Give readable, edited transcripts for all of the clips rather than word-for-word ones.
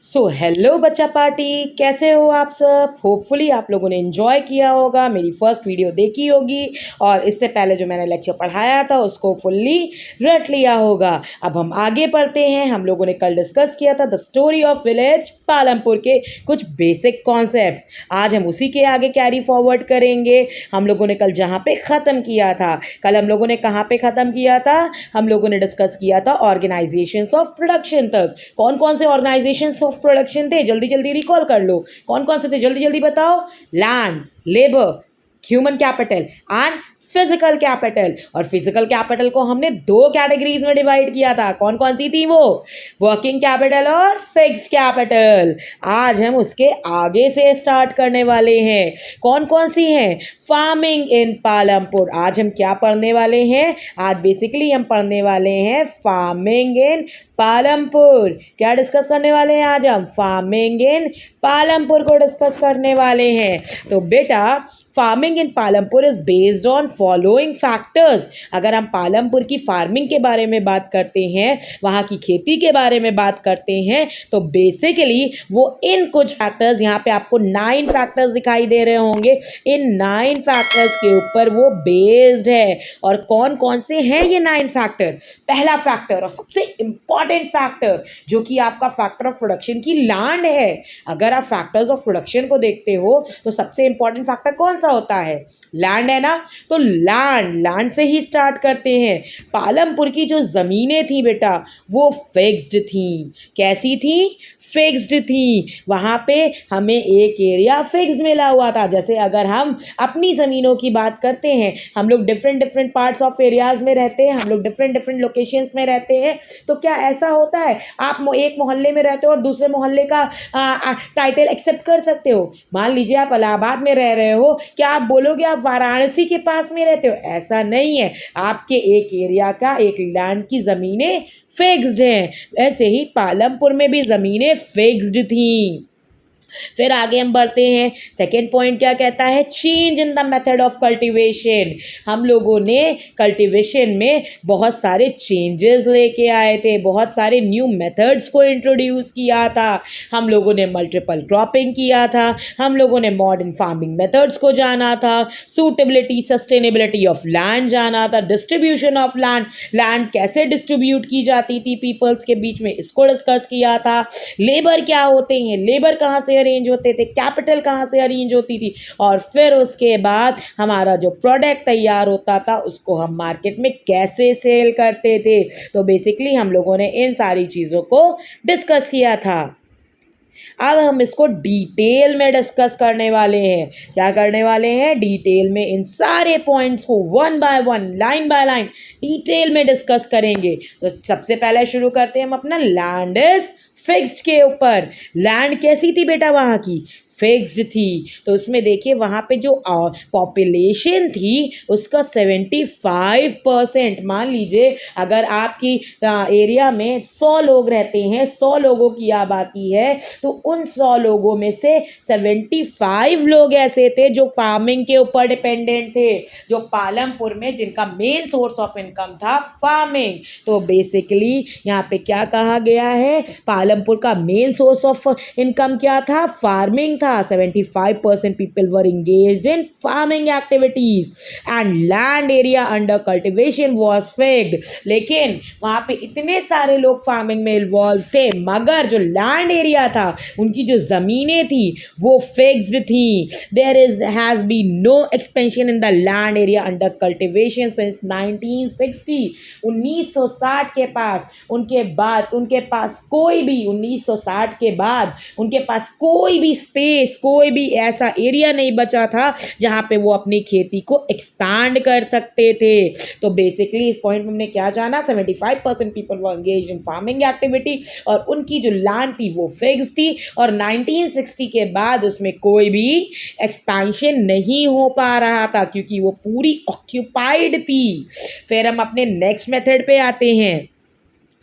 So hello बच्चा party, कैसे हो आप सब। होपफुली आप लोगों ने एंजॉय किया होगा, मेरी फर्स्ट वीडियो देखी होगी और इससे पहले जो मैंने लेक्चर पढ़ाया था उसको फुल्ली रट लिया होगा। अब हम आगे पढ़ते हैं। हम लोगों ने कल डिस्कस किया था the story of village Palampur के कुछ बेसिक कॉन्सेप्ट्स। आज हम उसी के आगे कैरी फॉरवर्ड करेंगे। हम लोगों ने कल जहाँ पे ख़त्म किया था, कल हम लोगों ने कहाँ पे ख़त्म किया था, हम लोगों ने डिस्कस किया था ऑर्गेनाइजेशंस ऑफ प्रोडक्शन तक। कौन कौन से ऑर्गेनाइजेशंस ऑफ प्रोडक्शन थे, जल्दी जल्दी रिकॉल कर लो। कौन कौन से थे, जल्दी जल्दी बताओ। Land, labour, human capital and physical capital. और फिजिकल कैपिटल को हमने दो कैटेगरीज में डिवाइड किया था। कौन कौन सी थी वो? वर्किंग कैपिटल और फिक्स्ड कैपिटल। आज हम उसके आगे से स्टार्ट करने वाले हैं। कौन कौन सी हैं? Farming in Palampur. आज हम क्या पढ़ने वाले हैं? आज बेसिकली हम पढ़ने वाले हैं फार्मिंग इन पालमपुर। क्या डिस्कस करने वाले हैं आज हम? फार्मिंग इन पालमपुर को डिस्कस करने वाले हैं। तो बेटा, farming in Palampur is based on following factors. अगर हम पालमपुर की फार्मिंग के बारे में बात करते हैं, वहाँ की खेती के बारे में बात करते हैं, तो बेसिकली वो इन कुछ फैक्टर्स, यहाँ पे आपको 9 फैक्टर्स दिखाई दे रहे होंगे, इन 9 फैक्टर्स के ऊपर वो बेस्ड है। और कौन कौन से हैं ये 9 फैक्टर? पहला फैक्टर और सबसे इंपॉर्टेंट फैक्टर जो कि आपका फैक्टर ऑफ प्रोडक्शन की लैंड है। अगर आप फैक्टर्स ऑफ प्रोडक्शन को देखते हो तो सबसे इंपॉर्टेंट फैक्टर कौन सा होता है? लैंड है ना। तो लैंड से ही स्टार्ट करते हैं। पालमपुर की जो ज़मीनें थी बेटा, वो फिक्स्ड थी। कैसी थी? फिक्स्ड थी। वहाँ पे हमें एक एरिया फिक्स्ड मिला हुआ था। जैसे अगर हम अपनी ज़मीनों की बात करते हैं, हम लोग different different parts of areas में रहते हैं, हम लोग डिफरेंट डिफरेंट लोकेशंस में रहते हैं। तो क्या ऐसा होता है आप एक मोहल्ले में रहते हो और दूसरे मोहल्ले का टाइटल एक्सेप्ट कर सकते हो? मान लीजिए आप इलाहाबाद में रह रहे हो, क्या आप बोलोगे आप वाराणसी के पास में रहते हो? ऐसा नहीं है। आपके एक एरिया का, एक लैंड की ज़मीनें फिक्स्ड हैं। ऐसे ही पालमपुर में भी ज़मीनें फिक्स्ड थी। फिर आगे हम बढ़ते हैं। सेकेंड पॉइंट क्या कहता है? Change in the method of cultivation. हम लोगों ने कल्टीवेशन में बहुत सारे चेंजेस लेके आए थे, बहुत सारे न्यू मेथड्स को इंट्रोड्यूस किया था। हम लोगों ने मल्टीपल क्रॉपिंग किया था, हम लोगों ने मॉडर्न फार्मिंग मेथड्स को जाना था, सूटेबिलिटी सस्टेनेबिलिटी ऑफ लैंड जाना था, डिस्ट्रीब्यूशन ऑफ लैंड, लैंड कैसे डिस्ट्रीब्यूट की जाती थी पीपल्स के बीच में, इसको डिस्कस किया था। लेबर क्या होते हैं, लेबर कहाँ से अरेंज होते थे, कैपिटल कहाँ से अरेंज होती थी, और फिर उसके बाद हमारा जो प्रोडक्ट तैयार होता था उसको हम मार्केट में कैसे सेल करते थे। तो बेसिकली हम लोगों ने इन सारी चीज़ों को डिस्कस किया था। अब हम इसको डिटेल में डिस्कस करने वाले हैं। क्या करने वाले हैं? डिटेल में इन सारे पॉइंट्स को one by one, line by line detail में डिस्कस करेंगे। तो सबसे पहले शुरू करते हैं हम अपना लैंड इज फिक्स्ड के ऊपर। लैंड कैसी थी बेटा? वहाँ की फिक्स्ड थी। तो उसमें देखिए वहाँ पे जो पॉपुलेशन थी उसका 75%, मान लीजिए अगर आपकी एरिया में 100 लोग रहते हैं, 100 लोगों की आबादी है, तो उन 100 लोगों में से 75 लोग ऐसे थे जो फार्मिंग के ऊपर डिपेंडेंट थे, जो पालमपुर में जिनका मेन सोर्स ऑफ इनकम था फार्मिंग। तो बेसिकली यहाँ पे क्या कहा गया है? पालमपुर का मेन सोर्स ऑफ इनकम क्या था? फार्मिंग था। 75% people were engaged in farming activities and land area under cultivation was fixed। लेकिन वहाँ पे इतने सारे लोग फार्मिंग में इन्वॉल्व थे, मगर जो लैंड एरिया था, उनकी जो ज़मीनें थी वो फिक्स्ड थी। there has been no expansion in the land area under cultivation since 1960। 1960 के पास उनके पास कोई भी 1960 के बाद उनके पास कोई भी स्पेस, कोई भी ऐसा एरिया नहीं बचा था जहाँ पे वो अपनी खेती को एक्सपैंड कर सकते थे। तो बेसिकली इस पॉइंट में हमने क्या जाना? 75% people were engaged in farming activity और उनकी जो लैंड थी वो फिक्स थी, और 1960 के बाद उसमें कोई भी एक्सपेंशन नहीं हो पा रहा था क्योंकि वो पूरी ऑक्यूपाइड थी। फिर हम अपने नेक्स्ट मेथड पे आते हैं।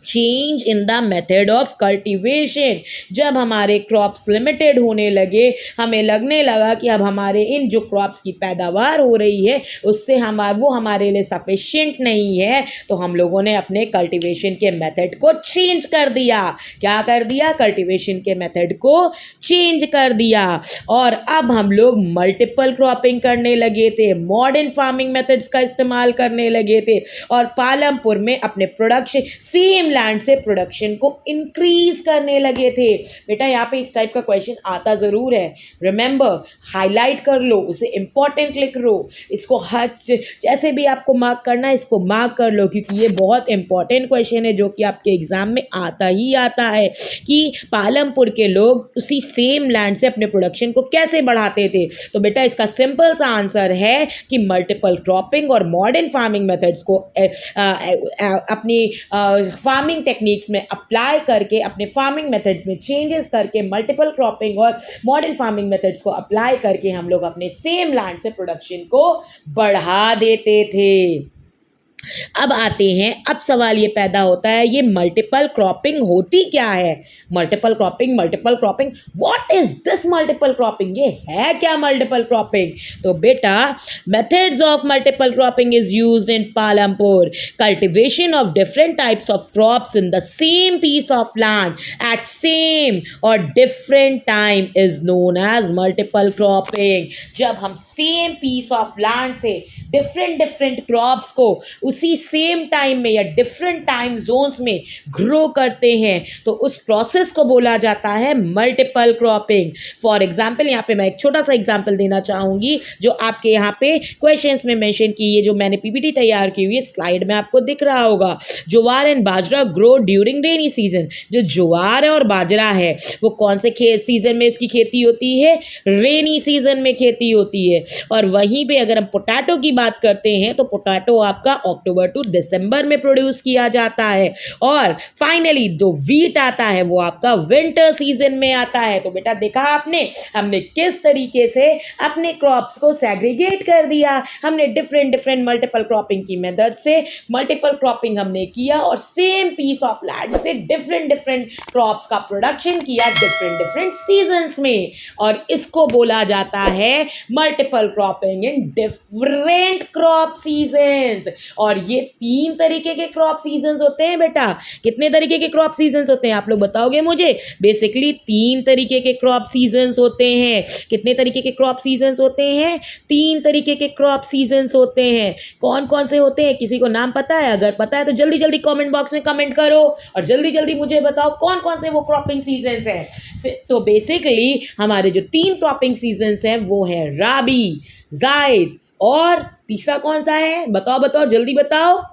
Change in the method of cultivation. जब हमारे क्रॉप्स लिमिटेड होने लगे, हमें लगने लगा कि अब हमारे इन जो क्रॉप्स की पैदावार हो रही है उससे वो हमारे लिए सफिशिएंट नहीं है, तो हम लोगों ने अपने कल्टीवेशन के मेथड को चेंज कर दिया। क्या कर दिया? कल्टीवेशन के मेथड को चेंज कर दिया और अब हम लोग मल्टीपल क्रॉपिंग करने लगे थे, मॉडर्न फार्मिंग मेथड्स का इस्तेमाल करने लगे थे और पालमपुर में अपने प्रोडक्शन सेम लैंड से प्रोडक्शन को इंक्रीज करने लगे थे। बेटा यहाँ पे इस टाइप का क्वेश्चन आता ज़रूर है, रिमेंबर हाईलाइट कर लो, उसे इंपॉर्टेंट लिख लो, इसको हर जैसे भी आपको मार्क करना है इसको मार्क कर लो, क्योंकि ये बहुत इंपॉर्टेंट क्वेश्चन है जो कि आपके एग्जाम में आता ही आता है कि पालमपुर के लोग उसी सेम लैंड से अपने प्रोडक्शन को कैसे बढ़ाते थे। तो बेटा इसका सिंपल सा आंसर है कि मल्टीपल क्रॉपिंग और मॉडर्न फार्मिंग मेथड्स को अपनी फार्मिंग टेक्निक्स में अप्लाई करके, अपने फार्मिंग मेथड्स में चेंजेस करके, मल्टीपल क्रॉपिंग और मॉडर्न फार्मिंग मेथड्स को अप्लाई करके हम लोग अपने सेम लैंड से प्रोडक्शन को बढ़ा देते थे। अब आते हैं, अब सवाल ये पैदा होता है ये मल्टीपल क्रॉपिंग होती क्या है? Multiple cropping what is this multiple cropping? ये है क्या मल्टीपल क्रॉपिंग? तो बेटा methods of multiple cropping is used in Palampur, cultivation of different types of crops in the same piece of land at same और different time is known as multiple cropping. जब हम same piece of land से different crops को उसी same time में या different time zones में grow करते हैं तो उस प्रोसेस को बोला जाता है मल्टीपल क्रॉपिंग। फॉर एग्जाम्पल यहाँ पे मैं एक छोटा सा एग्जाम्पल देना चाहूँगी जो आपके यहाँ पे क्वेश्चंस में मेंशन की है, जो मैंने पीपीटी तैयार की हुई है, स्लाइड में आपको दिख रहा होगा। Jowar and bajra grow during rainy season. जो ज्वार है और बाजरा है वो कौन से सीजन में इसकी खेती होती है? रेनी सीजन में खेती होती है। और वहीं पे अगर हम पोटैटो की बात करते हैं तो पोटैटो आपका अक्टूबर टू दिसंबर में प्रोड्यूस किया जाता है और फाइनली जो व्हीट आता है वो आपका विंटर सीजन में आता है। तो बेटा देखा आपने, हमने किस तरीके से अपने क्रॉप्स को सेग्रीगेट कर दिया। हमने डिफरेंट मल्टीपल क्रॉपिंग की मेथड से मल्टीपल क्रॉपिंग हमने किया और सेम पीस ऑफ लैंड से डिफरेंट क्रॉप्स का प्रोडक्शन किया डिफरेंट सीजन्स में, और इसको बोला जाता है multiple cropping in different crop seasons. और ये 3 तरीके के क्रॉप सीजन्स होते हैं बेटा। कितने तरीके के क्रॉप सीजन्स होते हैं आप लोग बताओगे मुझे? बेसिकली 3 तरीके के क्रॉप सीजन्स होते हैं। कितने तरीके के क्रॉप सीजन्स होते हैं? 3 तरीके के क्रॉप सीजन्स होते हैं। कौन कौन से होते हैं? किसी को नाम पता है? अगर पता है तो जल्दी जल्दी कमेंट बॉक्स में कमेंट करो और जल्दी जल्दी मुझे बताओ कौन कौन से वो क्रॉपिंग सीजन्स हैं। तो बेसिकली हमारे जो 3 क्रॉपिंग सीजन्स हैं वो है राबी, जायद और तीसरा कौन सा है? बताओ जल्दी बताओ।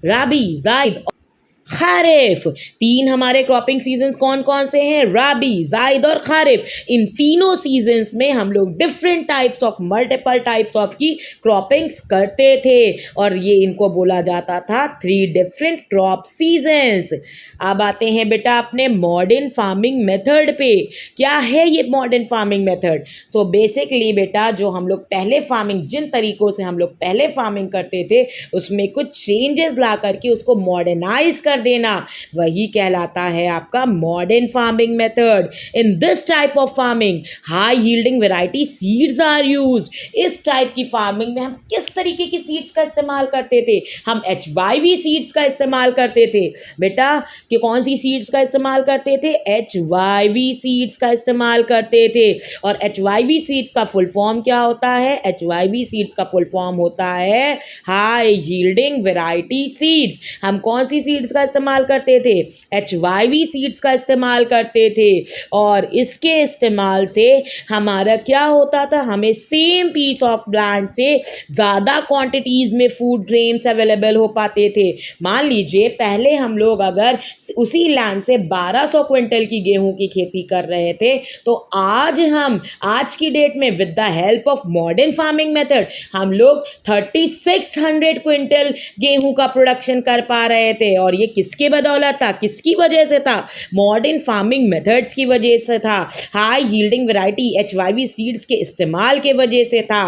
राबी, जायद, खारिफ। 3 हमारे क्रॉपिंग सीजन्स कौन कौन से हैं? राबी, जायद और खारिफ। इन तीनों सीजन्स में हम लोग different types of multiple types of की क्रॉपिंग्स करते थे और ये इनको बोला जाता था 3 डिफरेंट क्रॉप सीजन्स। अब आते हैं बेटा अपने मॉडर्न फार्मिंग मेथड पे। क्या है ये modern farming method? So basically बेटा जो हम लोग पहले फार्मिंग, जिन तरीकों से हम लोग पहले फार्मिंग करते थे उसमें कुछ चेंजेस ला करके उसको मॉडर्नाइज कर देना, वही कहलाता है आपका modern farming method. In this type of farming high yielding variety seeds are used. इस टाइप की फार्मिंग में हम किस तरीके की सीड्स का इस्तेमाल करते थे? हम HYV सीड्स का इस्तेमाल करते थे बेटा। कि कौन सी सीड्स का इस्तेमाल करते थे? HYV सीड्स का इस्तेमाल करते थे। और HYV सीड्स का फुल फॉर्म क्या होता है? HYV सीड्स का फुल फॉर्म होता है हाई यील्डिंग वैरायटी सीड्स। हम कौन सी सीड्स का इस्तेमाल करते थे? HYV सीड्स का इस्तेमाल करते थे और इसके इस्तेमाल से हमारा क्या होता था? हमें सेम पीस ऑफ लैंड से ज़्यादा क्वांटिटीज़ में फूड ग्रेन्स अवेलेबल हो पाते थे। मान लीजिए पहले हम लोग अगर उसी लैंड से 1200 क्विंटल की गेहूं की खेती कर रहे थे तो आज की डेट में with the help of modern farming method हम लोग 3600 क्विंटल गेहूं का प्रोडक्शन कर पा रहे थे। और ये किसके बदौलत था? किसकी वजह से था? मॉडर्न फार्मिंग मेथड्स की वजह से था। High yielding variety HYV seeds के इस्तेमाल के वजह से था।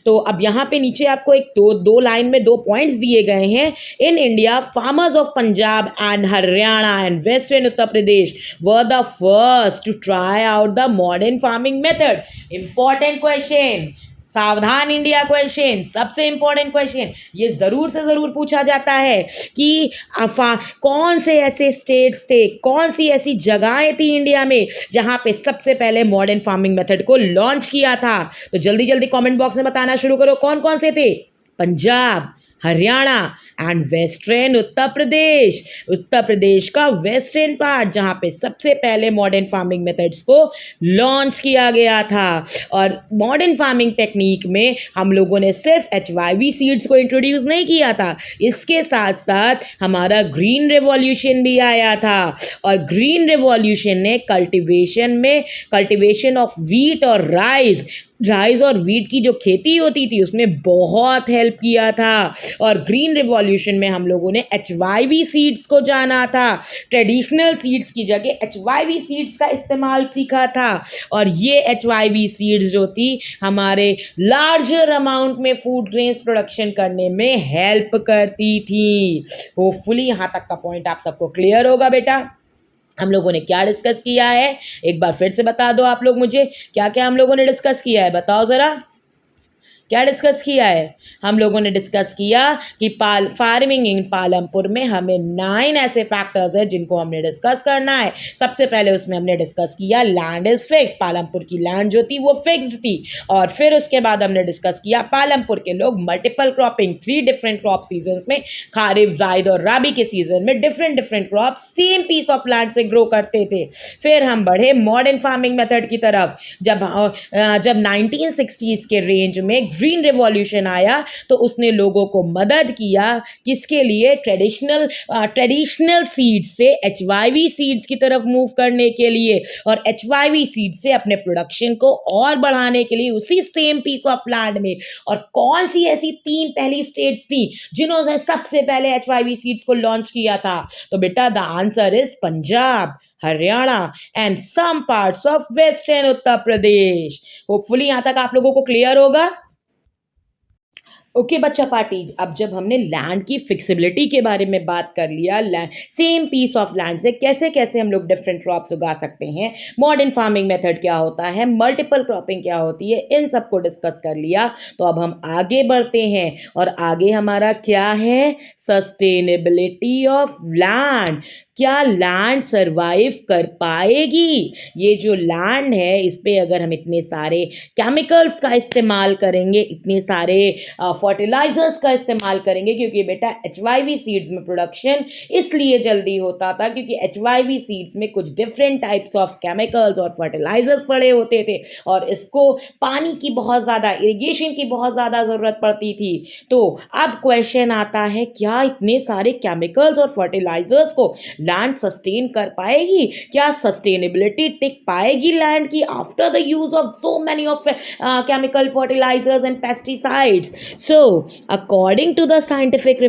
तो अब यहाँ पे नीचे आपको एक दो लाइन में 2 पॉइंट्स दिए गए हैं. In India farmers of Punjab and Haryana and western Uttar Pradesh were the first to try out the modern farming method. Important question, सावधान इंडिया क्वेश्चन, सबसे इंपॉर्टेंट क्वेश्चन. ये ज़रूर से ज़रूर पूछा जाता है कि कौन से ऐसे स्टेट्स थे, कौन सी ऐसी जगहें थी इंडिया में जहाँ पे सबसे पहले मॉडर्न फार्मिंग मेथड को लॉन्च किया था. तो जल्दी जल्दी कमेंट बॉक्स में बताना शुरू करो कौन कौन से थे. पंजाब, हरियाणा एंड वेस्टर्न उत्तर प्रदेश. उत्तर प्रदेश का वेस्टर्न पार्ट जहाँ पे सबसे पहले मॉडर्न फार्मिंग मेथड्स को लॉन्च किया गया था. और मॉडर्न फार्मिंग टेक्निक में हम लोगों ने सिर्फ HYV सीड्स को इंट्रोड्यूस नहीं किया था, इसके साथ साथ हमारा ग्रीन रेवोल्यूशन भी आया था. और ग्रीन रेवोल्यूशन ने कल्टिवेशन ऑफ व्हीट और राइस और वीट की जो खेती होती थी उसमें बहुत हेल्प किया था. और ग्रीन रिवॉल्यूशन में हम लोगों ने HYV सीड्स को जाना था. ट्रेडिशनल सीड्स की जगह HYV सीड्स का इस्तेमाल सीखा था. और ये HYV सीड्स जो थी हमारे लार्जर अमाउंट में फूड ग्रेन्स प्रोडक्शन करने में हेल्प करती थी. होपफुली यहाँ तक का पॉइंट आप सबको क्लियर होगा बेटा. हम लोगों ने क्या डिस्कस किया है एक बार फिर से बता दो आप लोग मुझे, क्या क्या हम लोगों ने डिस्कस किया है, बताओ ज़रा. क्या डिस्कस किया है? हम लोगों ने डिस्कस किया कि फार्मिंग इन पालमपुर में हमें 9 ऐसे फैक्टर्स हैं जिनको हमने डिस्कस करना है. सबसे पहले उसमें हमने डिस्कस किया लैंड इज़ फिक्स्ड. पालमपुर की लैंड जो थी वो फिक्स्ड थी. और फिर उसके बाद हमने डिस्कस किया पालमपुर के लोग multiple cropping 3 different crop seasons में, खारिफ, जायद और राबी के सीजन में different crop same piece of land से ग्रो करते थे. फिर हम बढ़े मॉडर्न फार्मिंग मेथड की तरफ. जब 1960s के रेंज में ग्रीन रेवोल्यूशन आया तो उसने लोगों को मदद किया किसके लिए, ट्रेडिशनल सीड्स से HYV सीड्स की तरफ मूव करने के लिए. और HYV सीड से अपने प्रोडक्शन को और बढ़ाने के लिए उसी सेम पीस ऑफ लैंड में. और कौन सी ऐसी 3 पहली स्टेट्स थी जिन्होंने सबसे पहले HYV सीड्स को लॉन्च किया था? तो बेटा the answer is Punjab, Haryana and some parts of western Uttar Pradesh. Hopefully यहां तक आप लोगों को क्लियर होगा. ओके बच्चा पार्टी, अब जब हमने लैंड की फिक्सिबिलिटी के बारे में बात कर लिया, सेम पीस ऑफ लैंड से कैसे कैसे हम लोग डिफरेंट क्रॉप्स उगा सकते हैं, मॉडर्न फार्मिंग मेथड क्या होता है, मल्टीपल क्रॉपिंग क्या होती है, इन सब को डिस्कस कर लिया. तो अब हम आगे बढ़ते हैं और आगे हमारा क्या है, सस्टेनेबिलिटी ऑफ लैंड. क्या लैंड सरवाइव कर पाएगी? ये जो लैंड है इस पे अगर हम इतने सारे केमिकल्स का इस्तेमाल करेंगे, इतने सारे फर्टिलाइजर्स का इस्तेमाल करेंगे, क्योंकि बेटा HYV सीड्स में प्रोडक्शन इसलिए जल्दी होता था क्योंकि HYV सीड्स में कुछ डिफरेंट टाइप्स ऑफ केमिकल्स और फर्टिलाइजर्स पड़े होते थे और इसको पानी की बहुत ज़्यादा, इरिगेशन की बहुत ज़्यादा ज़रूरत पड़ती थी. तो अब क्वेश्चन आता है क्या इतने सारे केमिकल्स और फर्टिलाइजर्स को लैंड सस्टेन कर पाएगी? क्या सस्टेनेबिलिटी टिक पाएगी लैंड की after the use of so many of chemical fertilizers and pesticides? So according to the scientific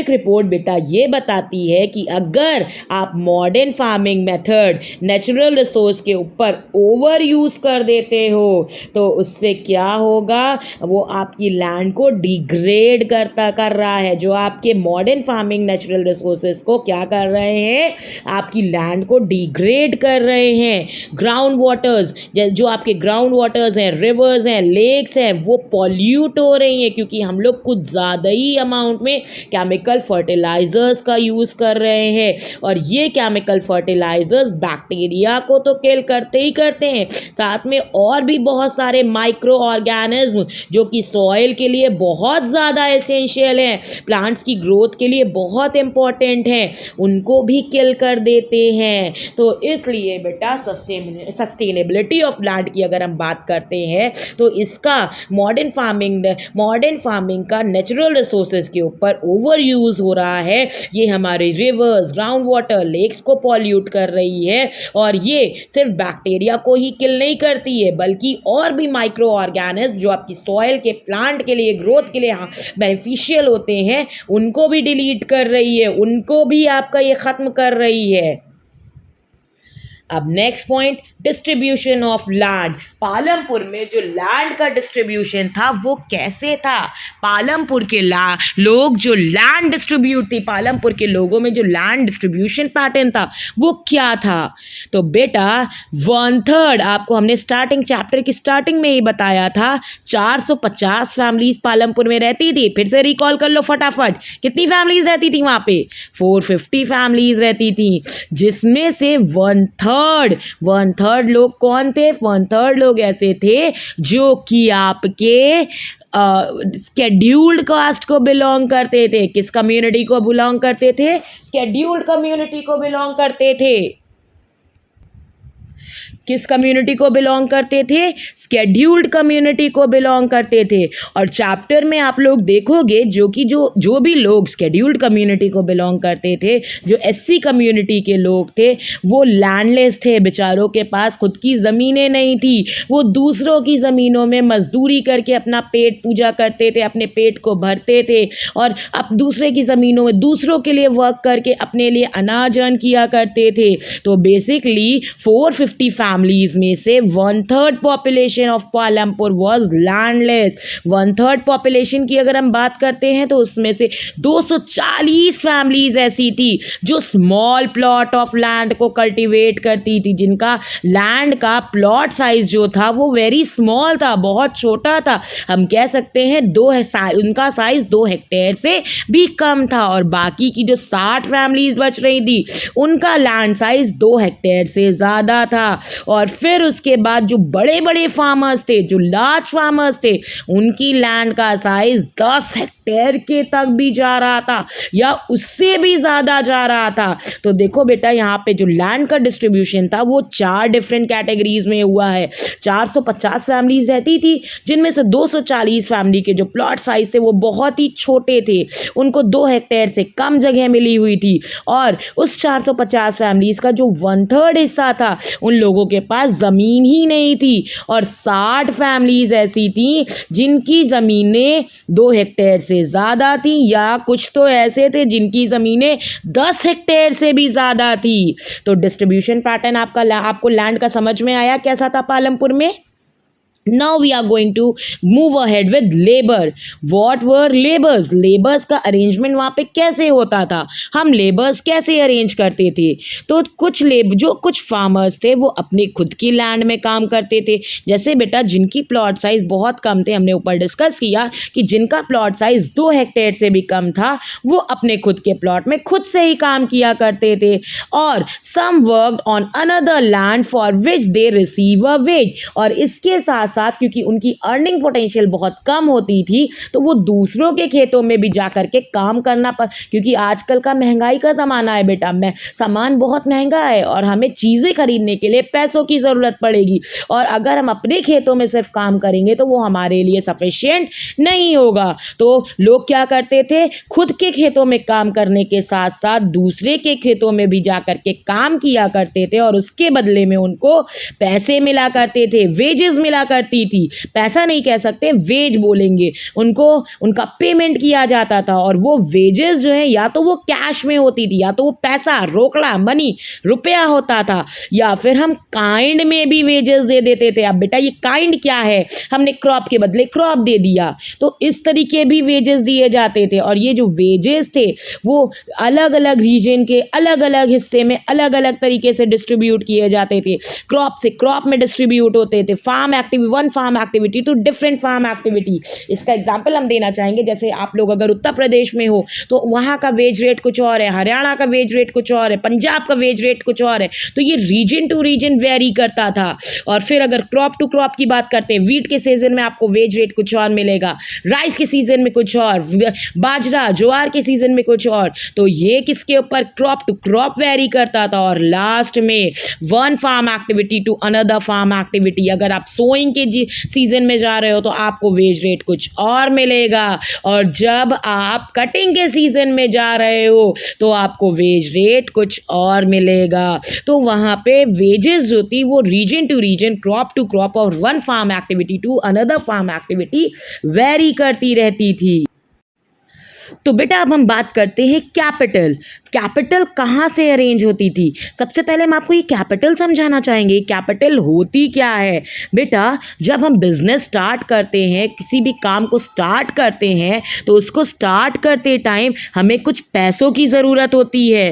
report बेटा ये बताती है कि अगर आप modern farming method natural resource के ऊपर ओवर यूज कर देते हो तो उससे क्या होगा, वो आपकी लैंड को डिग्रेड कर रहा है. जो आपके मॉडर्न फार्मिंग नेचुरल रिसोर्सेज को क्या कर रहे हैं, आपकी लैंड को डिग्रेड कर रहे हैं. ग्राउंड वाटर्स, जो आपके ग्राउंड वाटर्स हैं, रिवर्स हैं, लेक्स हैं, वो पॉल्यूट हो रही हैं क्योंकि हम लोग कुछ ज़्यादा ही अमाउंट में केमिकल फर्टिलाइजर्स का यूज़ कर रहे हैं. और ये केमिकल फर्टिलाइजर्स बैक्टीरिया को तो किल करते ही करते हैं, साथ में और भी बहुत सारे माइक्रो ऑर्गेनिज्म जो कि सॉइल के लिए बहुत ज़्यादा एसेंशियल हैं, प्लांट्स की ग्रोथ के लिए बहुत इंपॉर्टेंट हैं, उनको भी किल कर देते हैं. तो इसलिए बेटा सस्टेनेबिलिटी ऑफ लैंड की अगर हम बात करते हैं तो इसका मॉडर्न फार्मिंग का नेचुरल रिसोर्सेज के ऊपर ओवर यूज़ हो रहा है. ये हमारे रिवर्स, ग्राउंड वाटर, लेक्स को पॉल्यूट कर रही है. और ये सिर्फ बैक्टीरिया को ही किल नहीं करती है बल्कि और भी माइक्रो ऑर्गेनिज्म जो आपकी सॉइल के, प्लांट के लिए, ग्रोथ के लिए बेनिफिशियल होते हैं, उनको भी डिलीट कर रही है, उनको भी आपका ये ख़त्म कर रही है. अब next point, distribution of land. Palampur में जो लैंड का डिस्ट्रीब्यूशन था वो कैसे था? पालमपुर के लोग जो लैंड डिस्ट्रीब्यूट थी, पालमपुर के लोगों में जो लैंड डिस्ट्रीब्यूशन पैटर्न था वो क्या था? तो बेटा 1/3, आपको हमने स्टार्टिंग चैप्टर की स्टार्टिंग में ही बताया था, 450 फैमिलीज पालमपुर में रहती थी। फिर से रिकॉल कर लो फटाफट, कितनी फैमिलीज रहती थी वहाँ पे? 450 फैमिलीज रहती थी, जिसमें से 1/3 लोग कौन थे? 1/3 लोग ऐसे थे जो कि आपके स्केड्यूल्ड कास्ट को बिलोंग करते थे। किस कम्युनिटी को बिलोंग करते थे? स्केड्यूल्ड कम्युनिटी को बिलोंग करते थे। किस कम्युनिटी को बिलोंग करते थे? स्केड्यूल्ड कम्युनिटी को बिलोंग करते थे। और चैप्टर में आप लोग देखोगे जो भी लोग स्केड्यूल्ड कम्युनिटी को बिलोंग करते थे, जो एससी कम्युनिटी के लोग थे, वो लैंडलेस थे, बेचारों के पास खुद की ज़मीनें नहीं थी। वो दूसरों की ज़मीनों में मजदूरी करके अपना पेट पूजा करते थे, अपने पेट को भरते थे, और अब दूसरे की ज़मीनों में दूसरों के लिए वर्क करके अपने लिए अनाज अर्न किया करते थे। तो बेसिकली 450 फैमिलीज में से 1/3 population of Palampur was landless. 1/3 population की अगर हम बात करते हैं तो उसमें से 240 फैमिलीज ऐसी थी जो स्मॉल प्लॉट ऑफ लैंड को कल्टीवेट करती थी, जिनका लैंड का प्लॉट साइज जो था वो वेरी स्मॉल था, बहुत छोटा था। हम कह सकते हैं उनका साइज 2 हेक्टेयर से भी कम था। और बाकी की जो 60 फैमिलीज बच रही थी उनका लैंड साइज 2 हेक्टेयर से ज़्यादा था। और फिर उसके बाद जो बड़े बड़े फार्मर्स थे, जो लार्ज फार्मर्स थे, उनकी लैंड का साइज 10 हेक्टेयर के तक भी जा रहा था या उससे भी ज़्यादा जा रहा था। तो देखो बेटा, यहाँ पे जो लैंड का डिस्ट्रीब्यूशन था वो 4 डिफरेंट कैटेगरीज में हुआ है। 450 फैमिलीज रहती थी, जिनमें से 240 फैमिली के जो प्लॉट साइज थे वो बहुत ही छोटे थे, उनको 2 हेक्टेयर से कम जगह मिली हुई थी। और उस 450 फैमिलीज का जो 1/3 हिस्सा था, उन लोगों के पास ज़मीन ही नहीं थी। और 60 फैमिलीज ऐसी थी जिनकी ज़मीनें 2 हेक्टेयर से ज़्यादा थी, या कुछ तो ऐसे थे जिनकी ज़मीनें 10 हेक्टेयर से भी ज़्यादा थी। तो डिस्ट्रीब्यूशन पैटर्न आपको लैंड का समझ में आया कैसा था पालमपुर में? Now we are going to move ahead with labor. What were labors? Labors का अरेंजमेंट वहाँ पे कैसे होता था? हम लेबर्स कैसे अरेंज करते थे? तो कुछ फार्मर्स थे वो अपनी खुद की लैंड में काम करते थे। जैसे बेटा जिनकी प्लॉट साइज बहुत कम थे, हमने ऊपर डिस्कस किया कि जिनका प्लॉट साइज 2 हेक्टेयर से भी कम था, वो अपने खुद के प्लॉट में खुद से ही काम किया करते थे। और some worked on another land for which they receive a wage. और इसके साथ साथ क्योंकि उनकी अर्निंग पोटेंशियल बहुत कम होती थी, तो वो दूसरों के खेतों में भी जा करके काम करना क्योंकि आजकल का महंगाई का ज़माना है बेटा, सामान बहुत महंगा है और हमें चीज़ें खरीदने के लिए पैसों की ज़रूरत पड़ेगी। और अगर हम अपने खेतों में सिर्फ काम करेंगे तो वो हमारे लिए सफिशिएंट नहीं होगा। तो लोग क्या करते थे? खुद के खेतों में काम करने के साथ साथ दूसरे के खेतों में भी जा करके काम किया करते थे, और उसके बदले में उनको पैसे मिला करते थे, वेजेस मिला करती थी। पैसा नहीं कह सकते, वेज बोलेंगे। उनको उनका पेमेंट किया जाता था, और वो वेजेस जो है या तो वो कैश में होती थी, या तो वो पैसा, रोकड़ा, मनी, रुपया होता था, या फिर हम काइंड में भी वेजेस दे देते थे। अब बेटा ये काइंड क्या है? हमने क्रॉप के बदले क्रॉप दे दिया, तो इस तरीके भी वेजेस दिए जाते थे। और ये जो वेजेस थे वो अलग अलग रीजन के अलग अलग हिस्से में अलग अलग तरीके से डिस्ट्रीब्यूट किए जाते थे। क्रॉप से क्रॉप में डिस्ट्रीब्यूट होते थे, one farm activity to different farm activity. इसका एग्जांपल हम देना चाहेंगे, जैसे आप लोग अगर उत्तर प्रदेश में हो तो वहाँ का वेज रेट कुछ और है, हरियाणा का वेज रेट कुछ और है, पंजाब का वेज रेट कुछ और है। तो ये रीजन टू रीजन वेरी करता था। और फिर अगर क्रॉप टू क्रॉप की बात करते हैं, वीट के सीजन में आपको वेज रेट कुछ और मिलेगा, राइस के सीजन में कुछ और, बाजरा ज्वार के सीजन में कुछ और। तो ये किसके ऊपर? क्रॉप टू क्रॉप वेरी करता था। और लास्ट में one farm activity to another farm activity. अगर आप सोइंग के सीजन में जा रहे हो तो आपको वेज रेट कुछ और मिलेगा, और जब आप कटिंग के सीजन में जा रहे हो तो आपको वेज रेट कुछ और मिलेगा। तो वहाँ पे वेजेस जो थी वो region to region, crop to crop और one farm activity to another farm activity vary करती रहती थी। तो बेटा अब हम बात करते हैं कैपिटल। कैपिटल कहाँ से अरेंज होती थी? सबसे पहले हम आपको ये कैपिटल समझाना चाहेंगे। कैपिटल होती क्या है बेटा? जब हम बिजनेस स्टार्ट करते हैं, किसी भी काम को स्टार्ट करते हैं, तो उसको स्टार्ट करते टाइम हमें कुछ पैसों की ज़रूरत होती है।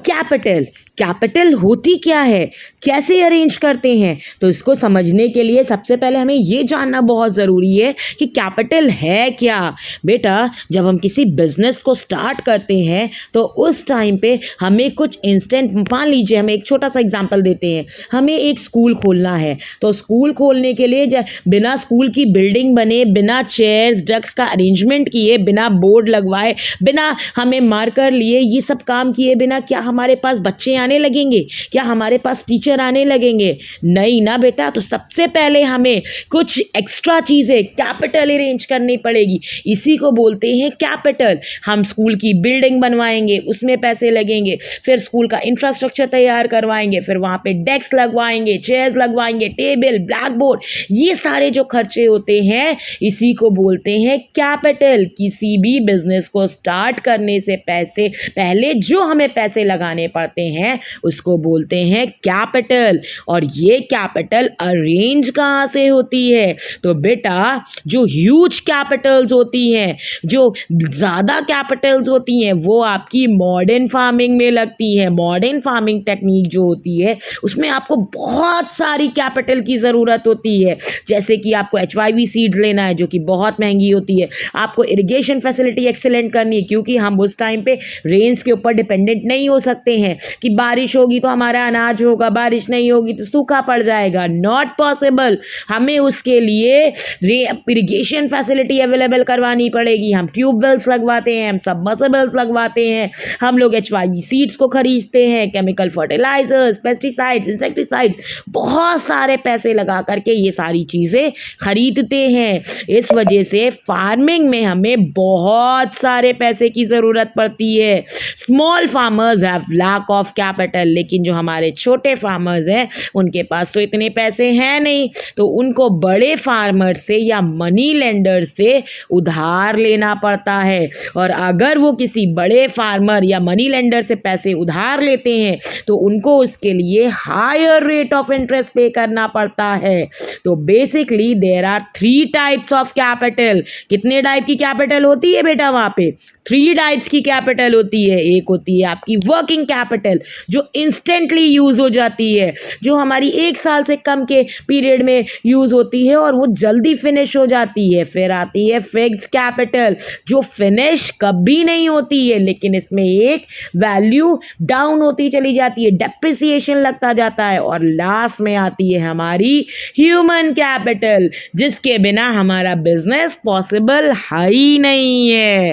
कैपिटल, कैपिटल होती क्या है, कैसे अरेंज करते हैं? तो इसको समझने के लिए सबसे पहले हमें ये जानना बहुत ज़रूरी है कि कैपिटल है क्या। बेटा जब हम किसी बिजनेस को स्टार्ट करते हैं तो उस टाइम पे हमें कुछ इंस्टेंट, मान लीजिए हमें एक छोटा सा एग्जांपल देते हैं, हमें एक स्कूल खोलना है। तो स्कूल खोलने के लिए बिना स्कूल की बिल्डिंग बने, बिना चेयर्स डेस्क का अरेंजमेंट किए, बिना बोर्ड लगवाए, बिना हमें मार्कर लिए, ये सब काम किए बिना क्या हमारे पास बच्चे आने लगेंगे? क्या हमारे पास टीचर आने लगेंगे? नहीं ना बेटा। तो सबसे पहले हमें कुछ एक्स्ट्रा चीज़ें, कैपिटल अरेंज करनी पड़ेगी। इसी को बोलते हैं कैपिटल। हम स्कूल की बिल्डिंग बनवाएंगे, उसमें पैसे लगेंगे, फिर स्कूल का इंफ्रास्ट्रक्चर तैयार करवाएंगे, फिर वहाँ पे डेस्क लगवाएंगे, चेयर्स लगवाएंगे, टेबल, ब्लैक बोर्ड, ये सारे जो खर्चे होते हैं इसी को बोलते हैं कैपिटल। किसी भी बिजनेस को स्टार्ट करने से पहले जो हमें पैसे लगाने पड़ते हैं उसको बोलते हैं कैपिटल। और ये कैपिटल अरेंज कहाँ से होती है? तो बेटा जो ह्यूज कैपिटल्स होती हैं, जो ज़्यादा कैपिटल्स होती हैं, वो आपकी मॉडर्न फार्मिंग में लगती है। मॉडर्न फार्मिंग टेक्निक जो होती है उसमें आपको बहुत सारी कैपिटल की ज़रूरत होती है। जैसे कि आपको HYV सीड्स लेना है जो कि बहुत महंगी होती है, आपको इरिगेशन फैसिलिटी एक्सीलेंट करनी है क्योंकि हम उस टाइम पे रेंज के ऊपर डिपेंडेंट नहीं हो सकते हैं कि बारिश होगी तो हमारा अनाज होगा, बारिश नहीं होगी तो सूखा पड़ जाएगा। Not possible. हमें उसके लिए इरिगेशन फैसिलिटी अवेलेबल करवानी पड़ेगी। हम ट्यूबवेल्स लगवाते हैं, हम सबमर्सिबल्स लगवाते हैं, हम लोग HYV सीड्स को खरीदते हैं, केमिकल फर्टिलाइजर्स, पेस्टिसाइड्स, इंसेक्टिसाइड्स, बहुत सारे पैसे लगा करके ये सारी चीज़ें खरीदते हैं। इस वजह से फार्मिंग में हमें बहुत सारे पैसे की ज़रूरत पड़ती है। Small farmers have lack of capital, लेकिन जो हमारे छोटे फार्मर्स हैं उनके पास तो इतने पैसे हैं नहीं, तो उनको बड़े फार्मर से या मनी लेंडर से उधार लेना पड़ता है। और अगर वो किसी बड़े फार्मर या मनी लेंडर से पैसे उधार लेते हैं तो उनको उसके लिए हायर रेट ऑफ इंटरेस्ट पे करना पड़ता है। तो basically there are 3 types of capital. कितने टाइप की कैपिटल होती है बेटा? वहाँ पे 3 टाइप्स की कैपिटल होती है। एक होती है आपकी वर्किंग कैपिटल जो इंस्टेंटली यूज हो जाती है, जो हमारी 1 साल से कम के पीरियड में यूज होती है और वो जल्दी फिनिश हो जाती है। फिर आती है फिक्स्ड कैपिटल जो फिनिश कभी नहीं होती है, लेकिन इसमें एक वैल्यू डाउन होती चली जाती है, डेप्रिसिएशन लगता जाता है। और लास्ट में आती है हमारी ह्यूमन कैपिटल जिसके बिना हमारा बिजनेस पॉसिबल ही नहीं है।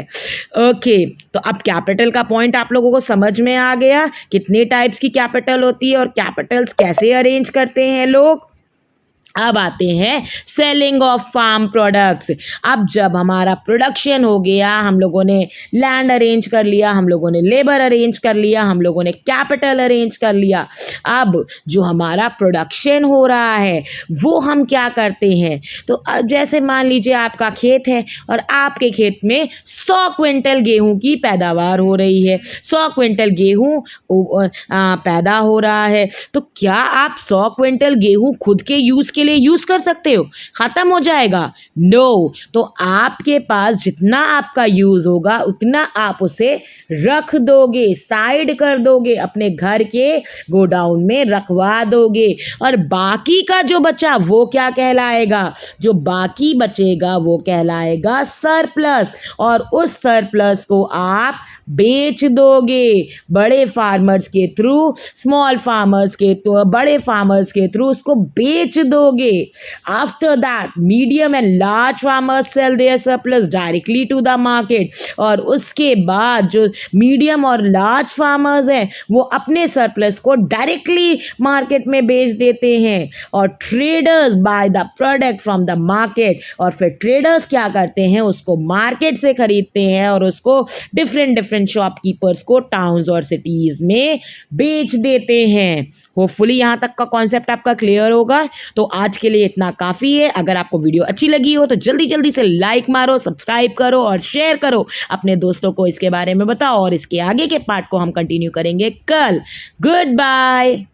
ओके, तो अब कैपिटल का पॉइंट आप लोगों को समझ में आ गया, कितने टाइप्स की कैपिटल होती है और कैपिटल्स कैसे अरेंज करते हैं लोग। अब आते हैं सेलिंग ऑफ फार्म प्रोडक्ट्स। अब जब हमारा प्रोडक्शन हो गया, हम लोगों ने लैंड अरेंज कर लिया, हम लोगों ने लेबर अरेंज कर लिया, हम लोगों ने कैपिटल अरेंज कर लिया, अब जो हमारा प्रोडक्शन हो रहा है वो हम क्या करते हैं? तो अब जैसे मान लीजिए आपका खेत है और आपके खेत में 100 क्विंटल गेहूं की पैदावार हो रही है, 100 क्विंटल गेहूं पैदा हो रहा है, तो क्या आप 100 क्विंटल गेहूं खुद के यूज़ के लिए यूज कर सकते हो? खत्म हो जाएगा? नो। तो आपके पास जितना आपका यूज होगा उतना आप उसे रख दोगे, साइड कर दोगे, अपने घर के गोडाउन में रखवा दोगे, और बाकी का जो बचा वो क्या कहलाएगा? जो बाकी बचेगा वो कहलाएगा सरप्लस, और उस सरप्लस को आप बेच दोगे बड़े फार्मर्स के थ्रू, स्मॉल फार्मर्स के तो बड़े फार्मर्स के थ्रू उसको बेच दोगे। After that medium and large farmers sell their surplus directly to the market, और उसके बाद जो मीडियम और लार्ज फार्मर्स हैं वो अपने सरप्लस को डायरेक्टली मार्केट में बेच देते हैं, और traders by the product from the market, और फिर ट्रेडर्स क्या करते हैं? उसको मार्केट से खरीदते हैं और उसको डिफरेंट शॉपकीपर्स को टाउन्स और सिटीज़ में बेच देते हैं। होपफुली यहाँ तक का कॉन्सेप्ट आपका क्लियर होगा। तो आज के लिए इतना काफ़ी है। अगर आपको वीडियो अच्छी लगी हो तो जल्दी जल्दी से लाइक मारो, सब्सक्राइब करो और शेयर करो, अपने दोस्तों को इसके बारे में बताओ, और इसके आगे के पार्ट को हम कंटिन्यू करेंगे कल। Good bye.